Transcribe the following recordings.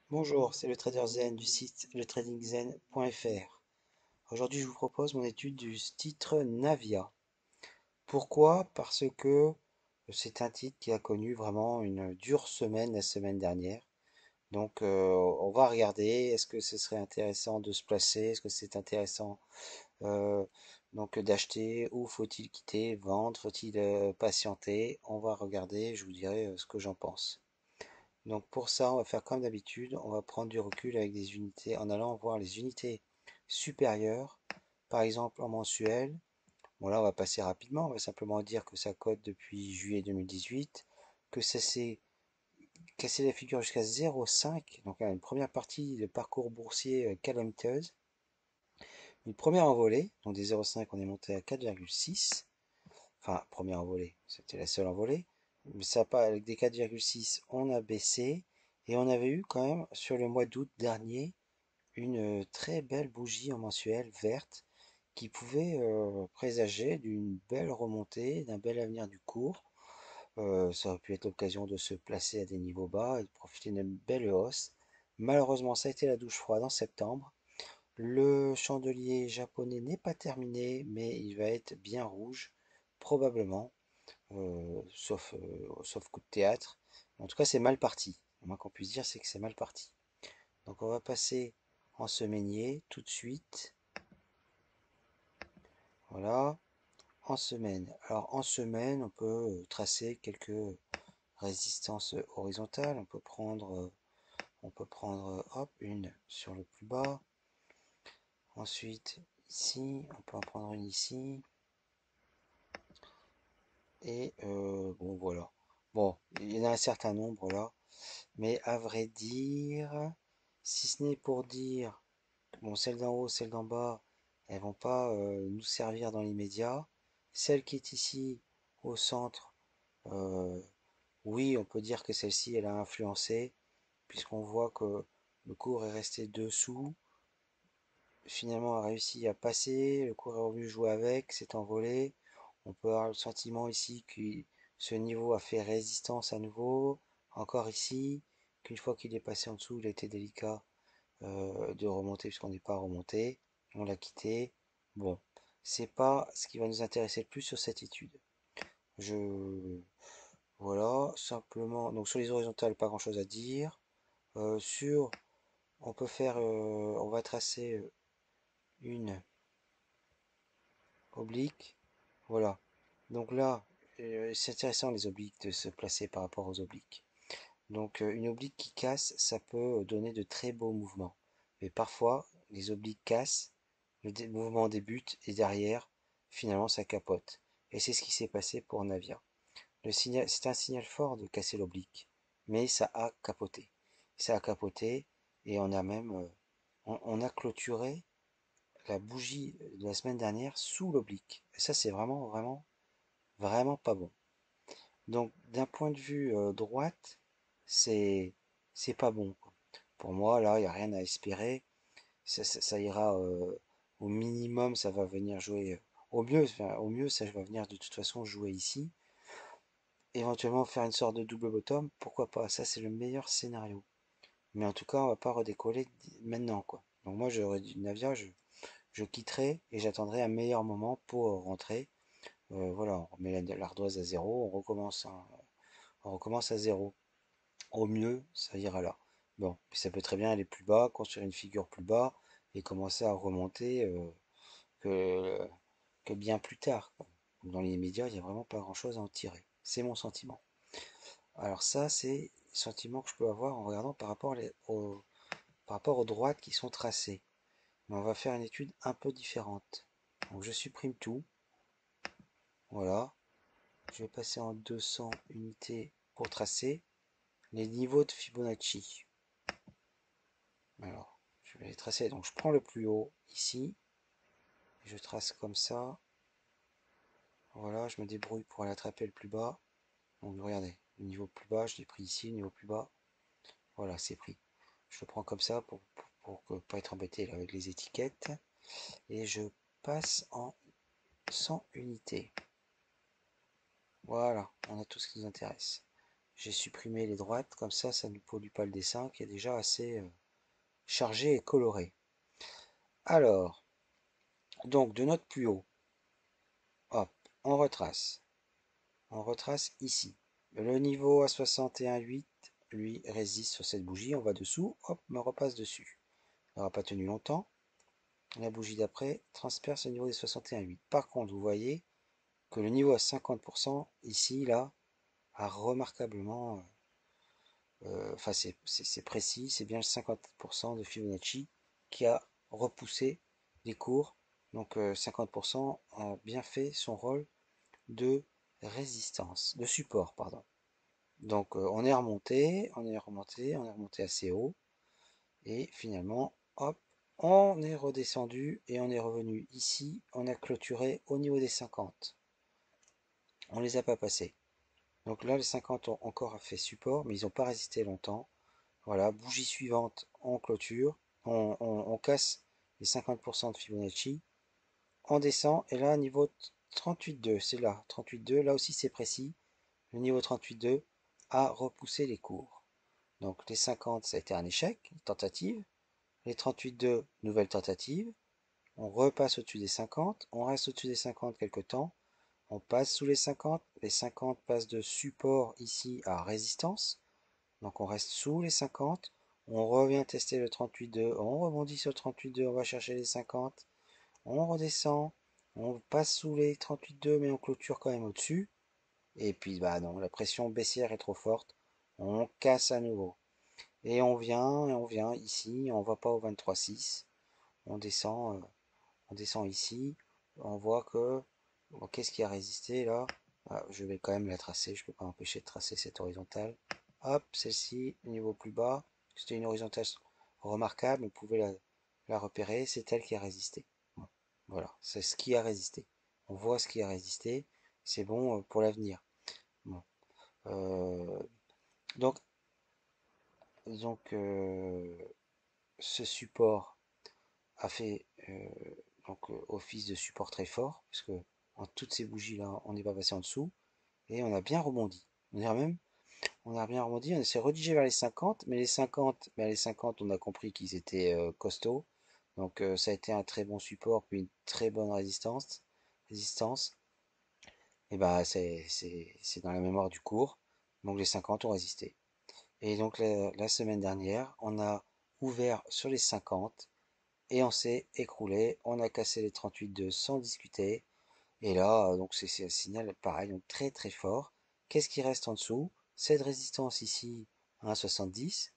Bonjour, c'est le trader Zen du site letradingzen.fr. Aujourd'hui, je vous propose mon étude du titre Navia. Pourquoi? Parce que c'est un titre qui a connu vraiment une dure semaine la semaine dernière. Donc, on va regarder, est-ce que ce serait intéressant de se placer? Est-ce que c'est intéressant euh, donc d'acheter ou faut-il quitter, vendre? Faut-il patienter? On va regarder, je vous dirai ce que j'en pense. Donc pour ça, on va faire comme d'habitude, on va prendre du recul avec des unités, en allant voir les unités supérieures, par exemple en mensuel. Bon là, on va passer rapidement, on va simplement dire que ça cote depuis juillet 2018, que ça s'est cassé la figure jusqu'à 0,5, donc une première partie de parcours boursier calamiteuse. Une première envolée, donc des 0,5 on est monté à 4,6, enfin première envolée, c'était la seule envolée. Ça pas avec des 4,6 on a baissé et on avait eu quand même sur le mois d'août dernier une très belle bougie en mensuel verte qui pouvait présager d'une belle remontée, d'un bel avenir du cours. Ça aurait pu être l'occasion de se placer à des niveaux bas et de profiter d'une belle hausse. Malheureusement, ça a été la douche froide en septembre. Le chandelier japonais n'est pas terminé, mais il va être bien rouge, probablement sauf coup de théâtre. En tout cas, c'est mal parti. Le moins qu'on puisse dire, c'est que c'est mal parti. Donc, on va passer en semainier tout de suite. Voilà, en semaine. Alors, en semaine, on peut tracer quelques résistances horizontales. On peut prendre, hop, une sur le plus bas. Ensuite, ici, on peut en prendre une ici. Et bon, voilà. Bon, il y en a un certain nombre là. Mais à vrai dire, si ce n'est pour dire, bon, celle d'en haut, celle d'en bas, elles vont pas nous servir dans l'immédiat. Celle qui est ici, au centre, euh, oui, on peut dire que celle-ci, elle a influencé, puisqu'on voit que le cours est resté dessous, finalement a réussi à passer, le cours est revenu jouer avec, s'est envolé. On peut avoir le sentiment ici que ce niveau a fait résistance à nouveau, encore ici, qu'une fois qu'il est passé en dessous, il a été délicat de remonter puisqu'on n'est pas remonté, on l'a quitté. Bon, c'est pas ce qui va nous intéresser le plus sur cette étude. Je voilà, simplement. Donc sur les horizontales, pas grand chose à dire. Sur, on peut faire, on va tracer une oblique. Voilà. Donc là, c'est intéressant les obliques de se placer par rapport aux obliques. Donc une oblique qui casse, ça peut donner de très beaux mouvements. Mais parfois, les obliques cassent, le mouvement débute et derrière, finalement, ça capote. Et c'est ce qui s'est passé pour Navia. C'est un signal fort de casser l'oblique, mais ça a capoté. Ça a capoté et on a même, on a clôturé la bougie de la semaine dernière sous l'oblique. Et ça, c'est vraiment, vraiment, vraiment pas bon. Donc, d'un point de vue droite, c'est c'est pas bon, quoi. Pour moi, là, il n'y a rien à espérer. Ça ira au minimum, ça va venir jouer. Au mieux, enfin, au mieux, ça va venir de toute façon jouer ici. Éventuellement faire une sorte de double bottom, pourquoi pas? Ça, c'est le meilleur scénario. Mais en tout cas, on va pas redécoller maintenant, quoi. Donc moi, j'aurais dit Navia, je quitterai et j'attendrai un meilleur moment pour rentrer. Voilà, on remet l'ardoise à zéro, on recommence à zéro. Au mieux, ça ira là. Bon, puis ça peut très bien aller plus bas, construire une figure plus bas et commencer à remonter que, que bien plus tard, quoi. Dans les médias, il n'y a vraiment pas grand-chose à en tirer. C'est mon sentiment. Alors ça, c'est le sentiment que je peux avoir en regardant par rapport aux droites qui sont tracées. Mais on va faire une étude un peu différente. Donc je supprime tout. Voilà. Je vais passer en 200 unités pour tracer les niveaux de Fibonacci. Alors, je vais les tracer. Donc je prends le plus haut ici. Je trace comme ça. Voilà, je me débrouille pour aller attraper le plus bas. Donc regardez, le niveau plus bas, je l'ai pris ici, le niveau plus bas. Voilà, c'est pris. Je le prends comme ça pour ne pas être embêté là, avec les étiquettes. Et je passe en 100 unités. Voilà, on a tout ce qui nous intéresse. J'ai supprimé les droites, comme ça ne pollue pas le dessin qui est déjà assez chargé et coloré. Alors, donc de notre plus haut, hop, on retrace. On retrace ici. Le niveau à 61,8, lui, résiste sur cette bougie. On va dessous, hop, on repasse dessus. Il n'aura pas tenu longtemps. La bougie d'après transperce le niveau des 61,8. Par contre, vous voyez que le niveau à 50%, ici, là, a remarquablement... Enfin, c'est précis, c'est bien le 50% de Fibonacci qui a repoussé les cours. Donc 50% a bien fait son rôle de résistance, de support, pardon. Donc on est remonté, on est remonté, on est remonté assez haut. Et finalement, hop, on est redescendu et on est revenu ici. On a clôturé au niveau des 50. On les a pas passés. Donc là, les 50 ont encore fait support, mais ils n'ont pas résisté longtemps. Voilà, bougie suivante, on clôture. On casse les 50% de Fibonacci. On descend, et là, niveau 38,2, c'est là, 38,2, là aussi c'est précis. Le niveau 38,2 a repoussé les cours. Donc les 50, ça a été un échec, une tentative. Les 38,2, nouvelle tentative. On repasse au-dessus des 50. On reste au-dessus des 50 quelques temps. On passe sous les 50. Les 50 passent de support ici à résistance. Donc on reste sous les 50. On revient tester le 38,2. On rebondit sur le 38,2. On va chercher les 50. On redescend. On passe sous les 38,2 mais on clôture quand même au-dessus. Et puis bah non, la pression baissière est trop forte. On casse à nouveau. Et on vient ici, on va pas au 23,6. On descend ici. On voit que bon, qu'est-ce qui a résisté là? Ah, je vais quand même la tracer, je peux pas empêcher de tracer cette horizontale. Hop, celle-ci, niveau plus bas. C'était une horizontale remarquable, vous pouvez la repérer, c'est elle qui a résisté. Bon, voilà, c'est ce qui a résisté. On voit ce qui a résisté, c'est bon pour l'avenir. Bon. Euh, donc, donc, ce support a fait office de support très fort, parce que en toutes ces bougies là, on n'est pas passé en dessous, et on a bien rebondi. On a bien rebondi, on s'est redirigé vers les 50, mais les 50, on a compris qu'ils étaient costauds, donc ça a été un très bon support, puis une très bonne résistance, et bah c'est dans la mémoire du cours, donc les 50 ont résisté. Et donc la semaine dernière, on a ouvert sur les 50, et on s'est écroulé, on a cassé les 38,2 sans discuter, et là, donc c'est un signal pareil, donc très très fort. Qu'est-ce qui reste en dessous? Cette résistance ici à 1,70,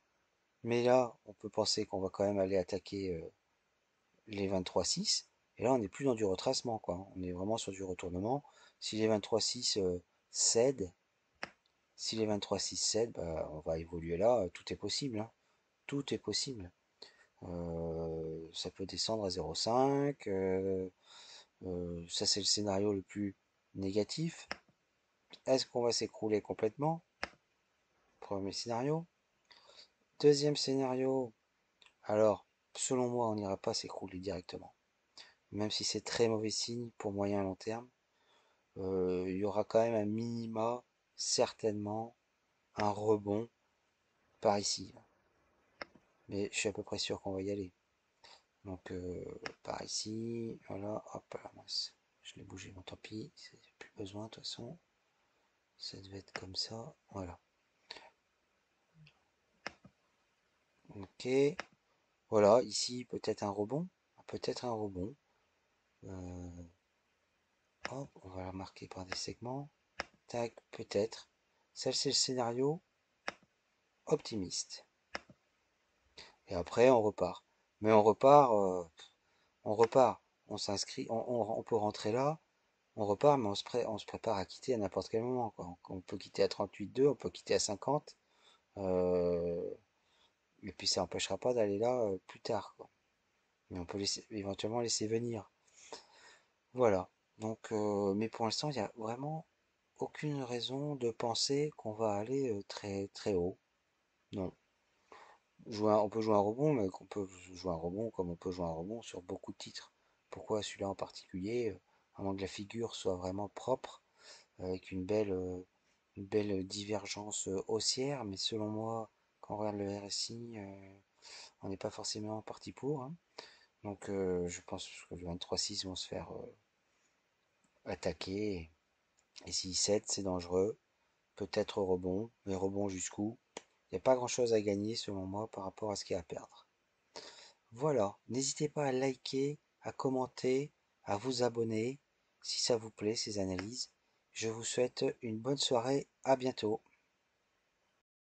mais là, on peut penser qu'on va quand même aller attaquer les 23,6, et là, on n'est plus dans du retracement, quoi. On est vraiment sur du retournement. Si les 23,6 cèdent, si les 23,6 cèdent, bah, on va évoluer là, tout est possible, hein. Tout est possible. Ça peut descendre à 0,5. Ça, c'est le scénario le plus négatif. Est-ce qu'on va s'écrouler complètement? Premier scénario. Deuxième scénario. Alors, selon moi, on n'ira pas s'écrouler directement. Même si c'est très mauvais signe pour moyen et long terme. Il y aura quand même un minima, certainement, un rebond par ici. Mais je suis à peu près sûr qu'on va y aller. Donc par ici, voilà, hop là, mince. Je l'ai bougé, bon tant pis, c'est plus besoin de toute façon. Ça devait être comme ça, voilà. Ok, voilà, ici peut-être un rebond, peut-être un rebond. Euh, hop, on va la marquer par des segments. Tac, peut-être. Ça c'est le scénario optimiste. Et après on repart. Mais on repart. On s'inscrit, on peut rentrer là. On repart, mais on se prépare à quitter à n'importe quel moment, quoi. On peut quitter à 38,2, on peut quitter à 50. Euh, et puis ça n'empêchera pas d'aller là plus tard, quoi. Mais on peut éventuellement laisser venir. Voilà. Donc, mais pour l'instant, il n'y a vraiment aucune raison de penser qu'on va aller très très haut. Non. On peut jouer un rebond, mais on peut jouer un rebond comme on peut jouer un rebond sur beaucoup de titres. Pourquoi celui-là en particulier, à moins que la figure soit vraiment propre, avec une belle divergence haussière, mais selon moi, quand on regarde le RSI, on n'est pas forcément parti pour, hein. Donc je pense que le 23,6 vont se faire attaquer. Et si 7, c'est dangereux. Peut-être rebond, mais rebond jusqu'où? Il n'y a pas grand-chose à gagner selon moi par rapport à ce qu'il y a à perdre. Voilà, n'hésitez pas à liker, à commenter, à vous abonner si ça vous plaît ces analyses. Je vous souhaite une bonne soirée, à bientôt.